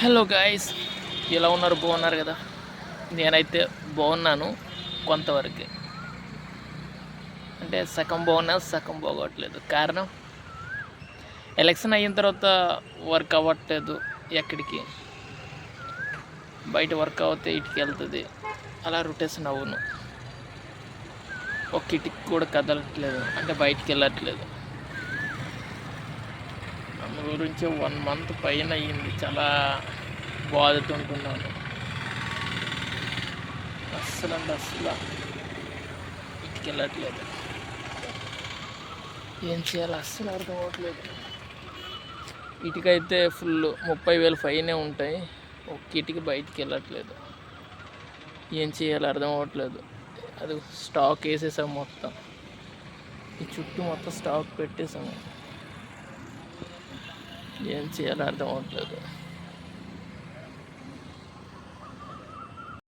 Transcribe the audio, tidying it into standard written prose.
Hello guys, ఎలా ఉన్నారు? బాగున్నారు కదా? నేనైతే బాగున్నాను కొంతవరకు. అంటే సగం బాగున్నా, సగం బాగోట్లేదు. కారణం ఎలక్షన్ అయిన తర్వాత వర్క్ అవ్వట్లేదు. ఎక్కడికి బయట వర్క్ అవుతే ఇటుకి వెళ్తుంది, అలా రొటేషన్ అవును. ఒక ఇటుకి కూడా కదలట్లేదు, అంటే బయటికి వెళ్ళట్లేదు. అందు గురించి 1 month పైన అయ్యింది. చాలా బాధతుంటున్నాను. అస్సలు ఇటుకి వెళ్ళట్లేదు. ఏం చేయాలో అస్సలు అర్థం అవ్వట్లేదు. ఇటుకైతే ఫుల్ 30,000 ఫైనే ఉంటాయి. ఒక్క ఇటుకి బయటికి వెళ్ళట్లేదు. ఏం చేయాలో అర్థం అవ్వట్లేదు. అది స్టాక్ వేసేసాం మొత్తం. ఈ చుట్టూ మొత్తం స్టాక్ పెట్టేసాము. ఏం చేయాలో అర్థం అవ్వట్లేదు.